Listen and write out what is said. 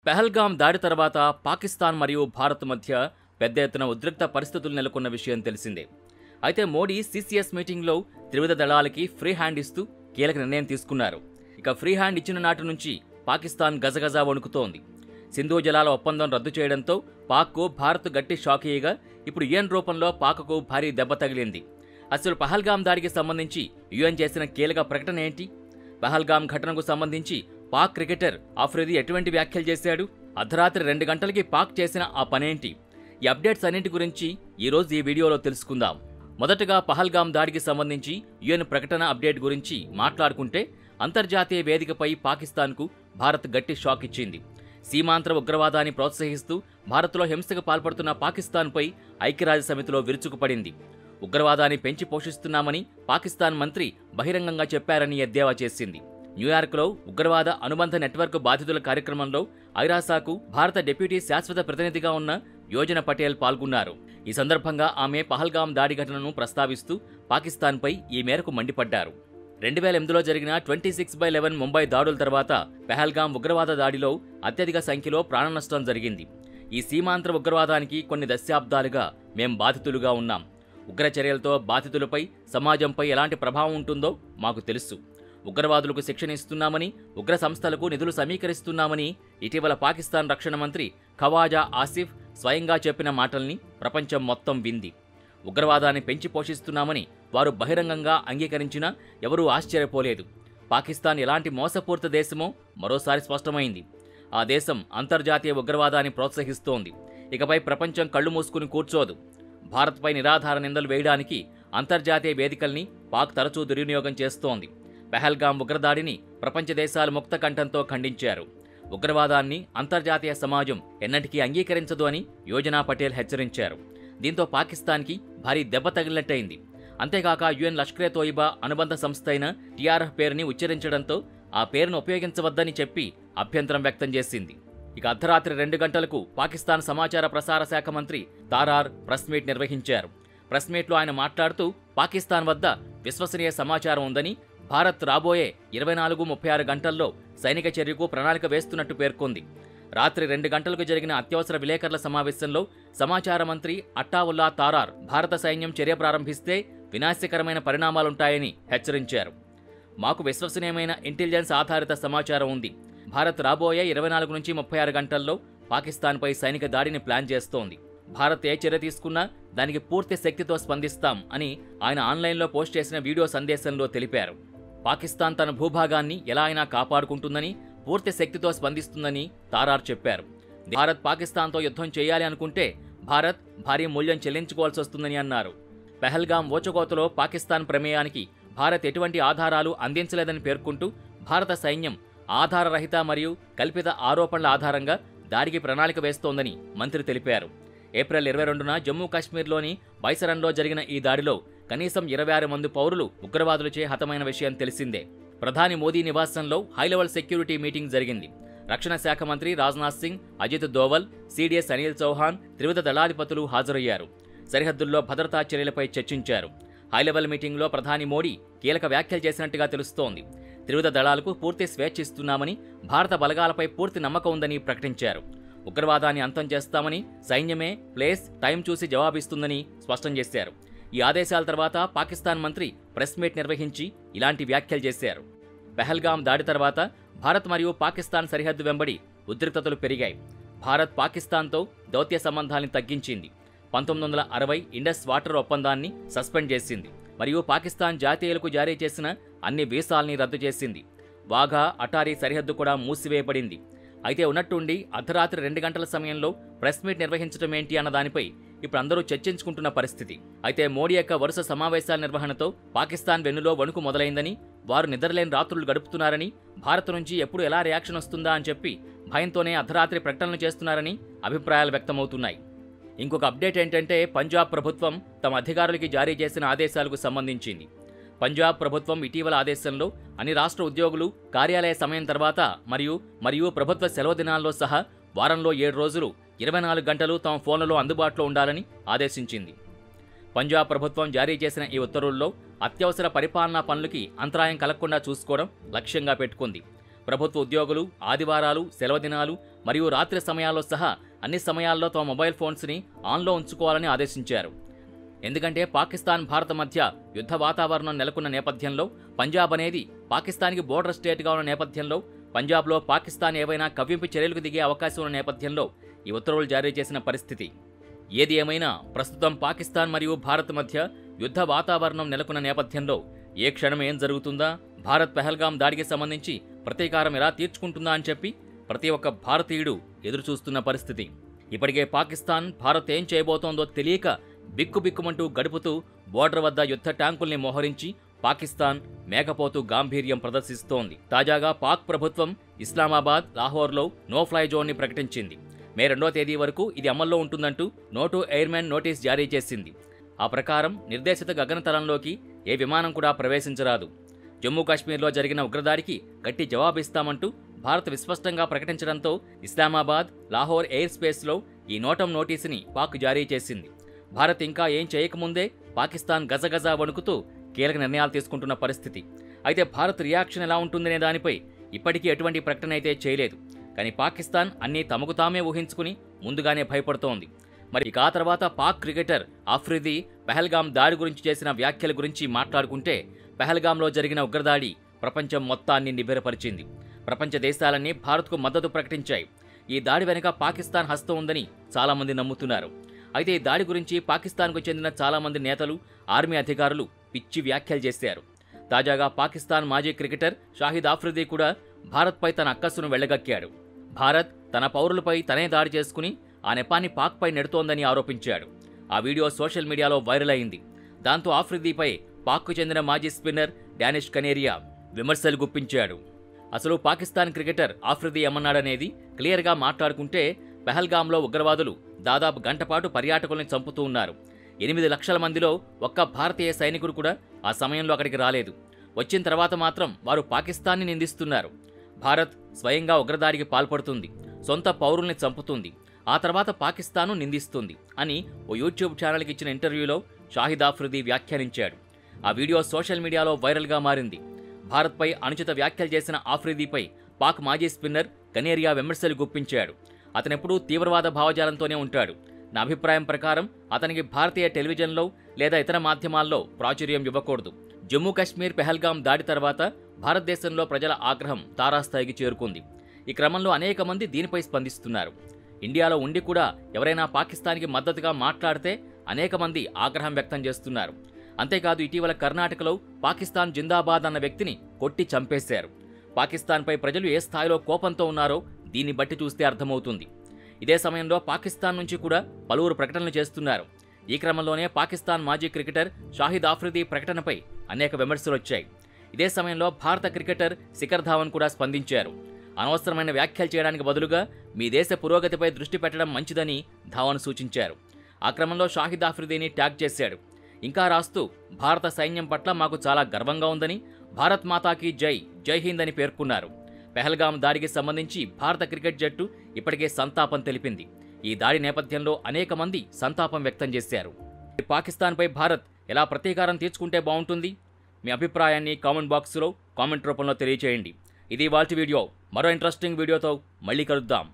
పెహల్గాం దాడి తర్వాత పాకిస్తాన్ మరియు భారత్ మధ్య పెద్ద ఎత్తున ఉద్రిక్త పరిస్థితులు నెలకొన్న విషయం తెలిసిందే. అయితే మోడీ సిసిఎస్ మీటింగ్లో త్రివిధ దళాలకి ఫ్రీ హ్యాండ్ ఇస్తూ కీలక నిర్ణయం తీసుకున్నారు. ఇక ఫ్రీ హ్యాండ్ ఇచ్చిన నాటి నుంచి పాకిస్తాన్ గజగజా వణుకుతోంది. సింధు జలాల ఒప్పందం రద్దు చేయడంతో పాక్కు భారత్ గట్టి షాక్ ఇయ్యగా ఇప్పుడు యుఎన్ రూపంలో పాక్కు భారీ దెబ్బ తగిలింది. అసలు పహల్గాం దాడికి సంబంధించి యుఎన్ చేసిన కీలక ప్రకటన ఏంటి? పహల్గాం ఘటనకు సంబంధించి పాక్ క్రికెటర్ ఆఫ్రిది ఎటువంటి వ్యాఖ్యలు చేశాడు? అర్ధరాత్రి 2 గంటలకి పాక్ చేసిన ఆ పనేంటి? ఈ అప్డేట్స్ అన్నింటి గురించి ఈరోజు ఈ వీడియోలో తెలుసుకుందాం. మొదటగా పహల్గాం దాడికి సంబంధించి యుఎన్ ప్రకటన అప్డేట్ గురించి మాట్లాడుకుంటే, అంతర్జాతీయ వేదికపై పాకిస్తాన్కు భారత్ గట్టి షాక్ ఇచ్చింది. సీమాంతర ఉగ్రవాదాన్ని ప్రోత్సహిస్తూ భారత్లో హింసకు పాల్పడుతున్న పాకిస్తాన్పై ఐక్యరాజ్య సమితిలో విరుచుకుపడింది. ఉగ్రవాదాన్ని పెంచి పోషిస్తున్నామని పాకిస్తాన్ మంత్రి బహిరంగంగా చెప్పారని ఎద్దేవా చేసింది. న్యూయార్క్లో ఉగ్రవాద అనుబంధ నెట్వర్క్ బాధితుల కార్యక్రమంలో ఐరాసాకు భారత డిప్యూటీ శాశ్వత ప్రతినిధిగా ఉన్న యోజన పటేల్ పాల్గొన్నారు. ఈ సందర్భంగా ఆమె పహల్గాం దాడి ఘటనను ప్రస్తావిస్తూ పాకిస్తాన్పై ఈ మేరకు మండిపడ్డారు. 2008లో జరిగిన 26/11 ముంబై దాడుల తర్వాత పెహల్గాం ఉగ్రవాద దాడిలో అత్యధిక సంఖ్యలో ప్రాణనష్టం జరిగింది. ఈ సీమాంతర ఉగ్రవాదానికి కొన్ని దశాబ్దాలుగా మేం బాధితులుగా ఉన్నాం. ఉగ్ర చర్యలతో బాధితులపై, సమాజంపై ఎలాంటి ప్రభావం ఉంటుందో మాకు తెలుసు. ఉగ్రవాదులకు శిక్షణ ఇస్తున్నామని, ఉగ్ర సంస్థలకు నిధులు సమీకరిస్తున్నామని ఇటీవల పాకిస్తాన్ రక్షణ మంత్రి ఖవాజా ఆసిఫ్ స్వయంగా చెప్పిన మాటల్ని ప్రపంచం మొత్తం వింది. ఉగ్రవాదాన్ని పెంచి పోషిస్తున్నామని వారు బహిరంగంగా అంగీకరించినా ఎవరూ ఆశ్చర్యపోలేదు. పాకిస్తాన్ ఎలాంటి మోసపూరిత దేశమో మరోసారి స్పష్టమైంది. ఆ దేశం అంతర్జాతీయ ఉగ్రవాదాన్ని ప్రోత్సహిస్తోంది. ఇకపై ప్రపంచం కళ్లు మూసుకుని కూర్చోదు. భారత్పై నిరాధార నిందలు వేయడానికి అంతర్జాతీయ వేదికల్ని పాక్ తరచూ దుర్వినియోగం చేస్తోంది. పెహల్గాం ఉగ్రదాడిని ప్రపంచ దేశాలు ముక్త కంఠంతో ఖండించారు. ఉగ్రవాదాన్ని అంతర్జాతీయ సమాజం ఎన్నటికీ అంగీకరించదు అని యోజనా పటేల్ హెచ్చరించారు. దీంతో పాకిస్తాన్కి భారీ దెబ్బ తగిలినట్టయింది. అంతేకాక యుఎన్ లష్కరే తోయిబా అనుబంధ సంస్థ అయిన టీఆర్ఎఫ్ పేరుని ఉచ్చరించడంతో ఆ పేరును ఉపయోగించవద్దని చెప్పి అభ్యంతరం వ్యక్తం చేసింది. ఇక అర్ధరాత్రి 2 గంటలకు పాకిస్తాన్ సమాచార ప్రసార శాఖ మంత్రి తారార్ ప్రెస్ మీట్ నిర్వహించారు. ప్రెస్ మీట్లో ఆయన మాట్లాడుతూ పాకిస్తాన్ వద్ద విశ్వసనీయ సమాచారం ఉందని, భారత్ రాబోయే 24-36 గంటల్లో సైనిక చర్యకు ప్రణాళిక వేస్తున్నట్టు పేర్కొంది. రాత్రి 2 గంటలకు జరిగిన అత్యవసర విలేకరుల సమావేశంలో సమాచార మంత్రి అట్టావుల్లా తారార్ భారత సైన్యం చర్య ప్రారంభిస్తే వినాశకరమైన పరిణామాలుంటాయని హెచ్చరించారు. మాకు విశ్వసనీయమైన ఇంటెలిజెన్స్ ఆధారిత సమాచారం ఉంది. భారత్ రాబోయే 24-36 గంటల్లో పాకిస్తాన్పై సైనిక దాడిని ప్లాన్ చేస్తోంది. భారత్ ఏ చర్య తీసుకున్నా దానికి పూర్తి శక్తితో స్పందిస్తాం అని ఆయన ఆన్లైన్లో పోస్ట్ చేసిన వీడియో సందేశంలో తెలిపారు. పాకిస్తాన్ తన భూభాగాన్ని ఎలా అయినా కాపాడుకుంటుందని, పూర్తి శక్తితో స్పందిస్తుందని తారార్ చెప్పారు. భారత్ పాకిస్తాన్తో యుద్ధం చేయాలి అనుకుంటే భారత్ భారీ మూల్యం చెల్లించుకోవాల్సి వస్తుందని అన్నారు. పెహల్గాం ఓచకోతలో పాకిస్తాన్ ప్రమేయానికి భారత్ ఎటువంటి ఆధారాలు అందించలేదని పేర్కొంటూ భారత సైన్యం ఆధారరహిత మరియు కల్పిత ఆరోపణల ఆధారంగా దాడికి ప్రణాళిక వేస్తోందని మంత్రి తెలిపారు. ఏప్రిల్ 22న జమ్మూ కాశ్మీర్లోని బైసరన్లో జరిగిన ఈ దాడిలో కనీసం 26 మంది పౌరులు ఉగ్రవాదులచే హతమైన విషయం తెలిసిందే. ప్రధాని మోదీ నివాసంలో హైలెవెల్ సెక్యూరిటీ మీటింగ్ జరిగింది. రక్షణ శాఖ మంత్రి రాజ్నాథ్ సింగ్, అజిత్ దోవల్, సిడిఎస్ అనిల్ చౌహాన్, త్రివిధ దళాధిపతులు హాజరయ్యారు. సరిహద్దుల్లో భద్రతా చర్యలపై చర్చించారు. హైలెవెల్ మీటింగ్లో ప్రధాని మోడీ కీలక వ్యాఖ్యలు చేసినట్టుగా తెలుస్తోంది. త్రివిధ దళాలకు పూర్తి స్వేచ్ఛ ఇస్తున్నామని, భారత బలగాలపై పూర్తి నమ్మకం ఉందని ప్రకటించారు. ఉగ్రవాదాన్ని అంతం చేస్తామని, సైన్యమే ప్లేస్, టైం చూసి జవాబిస్తుందని స్పష్టం చేశారు. ఈ ఆదేశాల తర్వాత పాకిస్తాన్ మంత్రి ప్రెస్ మీట్ నిర్వహించి ఇలాంటి వ్యాఖ్యలు చేశారు. పెహల్గాం దాడి తర్వాత భారత్ మరియు పాకిస్తాన్ సరిహద్దు వెంబడి ఉద్రిక్తతలు పెరిగాయి. భారత్ పాకిస్తాన్తో దౌత్య సంబంధాన్ని తగ్గించింది. 1960 ఇండస్ వాటర్ ఒప్పందాన్ని సస్పెండ్ చేసింది మరియు పాకిస్తాన్ జాతీయులకు జారీ చేసిన అన్ని వీసాల్ని రద్దు చేసింది. వాఘా, అటారీ సరిహద్దు కూడా మూసివేయబడింది. అయితే ఉన్నట్టుండి అర్ధరాత్రి 2 గంటల సమయంలో ప్రెస్ మీట్ నిర్వహించడం ఏంటి అన్న దానిపై ఇప్పుడు అందరూ చర్చించుకుంటున్న పరిస్థితి. అయితే మోడీ యొక్క వరుస సమావేశాల నిర్వహణతో పాకిస్తాన్ వెన్నులో వణుకు మొదలైందని, వారు నిద్రలేని రాత్రులు గడుపుతున్నారని, భారత్ నుంచి ఎప్పుడు ఎలా రియాక్షన్ వస్తుందా అని చెప్పి భయంతోనే అర్ధరాత్రి ప్రకటనలు చేస్తున్నారని అభిప్రాయాలు వ్యక్తమవుతున్నాయి. ఇంకొక అప్డేట్ ఏంటంటే, పంజాబ్ ప్రభుత్వం తమ అధికారులకి జారీ చేసిన ఆదేశాలకు సంబంధించింది. పంజాబ్ ప్రభుత్వం ఇటీవల ఆదేశంలో అన్ని రాష్ట్ర ఉద్యోగులు కార్యాలయ సమయం తర్వాత మరియు ప్రభుత్వ సెలవు దినాల్లో సహా వారంలో 7 రోజులు 24 గంటలు తమ ఫోన్లలో అందుబాటులో ఉండాలని ఆదేశించింది. పంజాబ్ ప్రభుత్వం జారీ చేసిన ఈ ఉత్తర్వుల్లో అత్యవసర పరిపాలనా పనులకి అంతరాయం కలగకుండా చూసుకోవడం లక్ష్యంగా పెట్టుకుంది. ప్రభుత్వ ఉద్యోగులు ఆదివారాలు, సెలవు దినాలు మరియు రాత్రి సమయాల్లో సహా అన్ని సమయాల్లో తమ మొబైల్ ఫోన్స్ని ఆన్లో ఉంచుకోవాలని ఆదేశించారు. ఎందుకంటే పాకిస్తాన్, భారత్ మధ్య యుద్ధ వాతావరణం నెలకొన్న నేపథ్యంలో, పంజాబ్ అనేది పాకిస్తాన్కి బోర్డర్ స్టేట్గా ఉన్న నేపథ్యంలో, పంజాబ్లో పాకిస్తాన్ ఏవైనా కవ్వింపు చర్యలకు దిగే అవకాశం ఉన్న నేపథ్యంలో ఈ ఉత్తర్వులు జారీ చేసిన పరిస్థితి. ఏది ఏమైనా ప్రస్తుతం పాకిస్తాన్ మరియు భారత్ మధ్య యుద్ధ వాతావరణం నెలకొన్న నేపథ్యంలో ఏ క్షణం ఏం జరుగుతుందా, భారత్ పెహల్గాం దాడికి సంబంధించి ప్రతీకారం ఎలా తీర్చుకుంటుందా అని చెప్పి ప్రతి ఒక్క భారతీయుడు ఎదురుచూస్తున్న పరిస్థితి. ఇప్పటికే పాకిస్తాన్, భారత్ ఏం చేయబోతోందో తెలియక బిక్కుబిక్కుమంటూ గడుపుతూ బోర్డర్ వద్ద యుద్ధ ట్యాంకుల్ని మోహరించి పాకిస్తాన్ మేకపోతు గాంభీర్యం ప్రదర్శిస్తోంది. తాజాగా పాక్ ప్రభుత్వం ఇస్లామాబాద్, లాహోర్లో నో ఫ్లై జోన్ని ప్రకటించింది. మే 2వ తేదీ వరకు ఇది అమల్లో ఉంటుందంటూ నో టు ఎయిర్మెన్ నోటీస్ జారీ చేసింది. ఆ ప్రకారం నిర్దేశిత గగనతలంలోకి ఏ విమానం కూడా ప్రవేశించరాదు. జమ్మూ కాశ్మీర్లో జరిగిన ఉగ్రదాడికి గట్టి జవాబిస్తామంటూ భారత్ విస్పష్టంగా ప్రకటించడంతో ఇస్లామాబాద్, లాహోర్ ఎయిర్ స్పేస్లో ఈ నోటం నోటీసుని పాక్ జారీ చేసింది. భారత్ ఇంకా ఏం చేయకముందే పాకిస్తాన్ గజగజ వణుకుతూ కీలక నిర్ణయాలు తీసుకుంటున్న పరిస్థితి. అయితే భారత్ రియాక్షన్ ఎలా ఉంటుందనే దానిపై ఇప్పటికీ ఎటువంటి ప్రకటన అయితే చేయలేదు. కానీ పాకిస్తాన్ అన్నీ తమకు తామే ఊహించుకుని ముందుగానే భయపడుతోంది. మరి ఇక ఆ తర్వాత పాక్ క్రికెటర్ ఆఫ్రిదీ పెహల్గాం దాడి గురించి చేసిన వ్యాఖ్యల గురించి మాట్లాడుకుంటే, పెహల్గాంలో జరిగిన ఉగ్రదాడి ప్రపంచం మొత్తాన్ని నిబ్బెరపరిచింది. ప్రపంచ దేశాలన్నీ భారత్కు మద్దతు ప్రకటించాయి. ఈ దాడి వెనుక పాకిస్తాన్ హస్తం ఉందని చాలామంది నమ్ముతున్నారు. అయితే ఈ దాడి గురించి పాకిస్తాన్కు చెందిన చాలామంది నేతలు, ఆర్మీ అధికారులు పిచ్చి వ్యాఖ్యలు చేశారు. తాజాగా పాకిస్తాన్ మాజీ క్రికెటర్ షాహిద్ ఆఫ్రిదీ కూడా భారత్పై తన అక్కస్సును వెళ్లగక్కాడు. భారత్ తన పౌరులపై తనే దాడి చేసుకుని ఆ నెపాన్ని పాక్పై నెడుతోందని ఆరోపించాడు. ఆ వీడియో సోషల్ మీడియాలో వైరల్ అయింది. దాంతో ఆఫ్రిదీపై పాక్కు చెందిన మాజీ స్పిన్నర్ డానిష్ కనేరియా విమర్శలు గుప్పించాడు. అసలు పాకిస్తాన్ క్రికెటర్ ఆఫ్రిదీ ఏమన్నాడనేది క్లియర్గా మాట్లాడుకుంటే, పెహల్గాంలో ఉగ్రవాదులు దాదాపు గంటపాటు పర్యాటకుల్ని చంపుతూ ఉన్నారు. 8 లక్షల మందిలో ఒక్క భారతీయ సైనికుడు కూడా ఆ సమయంలో అక్కడికి రాలేదు. వచ్చిన తర్వాత మాత్రం వారు పాకిస్తాన్ని నిందిస్తున్నారు. భారత్ స్వయంగా ఉగ్రదాడికి పాల్పడుతుంది, సొంత పౌరుల్ని చంపుతుంది, ఆ తర్వాత పాకిస్తాన్ను నిందిస్తుంది అని ఓ యూట్యూబ్ ఛానల్కి ఇచ్చిన ఇంటర్వ్యూలో షాహిద్ ఆఫ్రిదీ వ్యాఖ్యానించాడు. ఆ వీడియో సోషల్ మీడియాలో వైరల్గా మారింది. భారత్పై అనుచిత వ్యాఖ్యలు చేసిన ఆఫ్రిదీపై పాక్ మాజీ స్పిన్నర్ కనేరియా విమర్శలు గుప్పించాడు. అతనెప్పుడూ తీవ్రవాద భావజాలంతోనే ఉంటాడు. నా అభిప్రాయం ప్రకారం అతనికి భారతీయ టెలివిజన్లో లేదా ఇతర మాధ్యమాల్లో ప్రాచుర్యం ఇవ్వకూడదు. జమ్మూ కాశ్మీర్ పెహల్గాం దాడి తర్వాత భారతదేశంలో ప్రజల ఆగ్రహం తారాస్థాయికి చేరుకుంది. ఈ క్రమంలో అనేక మంది దీనిపై స్పందిస్తున్నారు. ఇండియాలో ఉండి కూడా ఎవరైనా పాకిస్తాన్కి మద్దతుగా మాట్లాడితే అనేక మంది ఆగ్రహం వ్యక్తం చేస్తున్నారు. అంతేకాదు, ఇటీవల కర్ణాటకలో పాకిస్తాన్ జిందాబాద్ అన్న వ్యక్తిని కొట్టి చంపేశారు. పాకిస్తాన్పై ప్రజలు ఏ స్థాయిలో కోపంతో ఉన్నారో దీన్ని బట్టి చూస్తే అర్థమవుతుంది. ఇదే సమయంలో పాకిస్తాన్ నుంచి కూడా పలువురు ప్రకటనలు చేస్తున్నారు. ఈ క్రమంలోనే పాకిస్తాన్ మాజీ క్రికెటర్ షాహిద్ ఆఫ్రిదీ ప్రకటనపై అనేక విమర్శలు వచ్చాయి. ఇదే సమయంలో భారత క్రికెటర్ శిఖర్ ధావన్ కూడా స్పందించారు. అనవసరమైన వ్యాఖ్యలు చేయడానికి బదులుగా మీ దేశ పురోగతిపై దృష్టి పెట్టడం మంచిదని ధావన్ సూచించారు. ఆ క్రమంలో షాహిద్ ఆఫ్రిదీని ట్యాగ్ చేశాడు. ఇంకా రాస్తూ, భారత సైన్యం పట్ల మాకు చాలా గర్వంగా ఉందని, భారత్ మాతాకి జై, జై హింద్ అని పేర్కొన్నారు. పెహల్గాం దాడికి సంబంధించి భారత క్రికెట్ జట్టు ఇప్పటికే సంతాపం తెలిపింది. ఈ దాడి నేపథ్యంలో అనేక మంది సంతాపం వ్యక్తం చేశారు. పాకిస్తాన్పై భారత్ ఎలా ప్రతీకారం తీర్చుకుంటే బాగుంటుంది? మీ అభిప్రాయాన్ని కామెంట్ బాక్స్లో కామెంట్ రూపంలో తెలియజేయండి. ఇది ఇవాల్టి వీడియో. మరో ఇంట్రెస్టింగ్ వీడియోతో మళ్ళీ కలుద్దాం.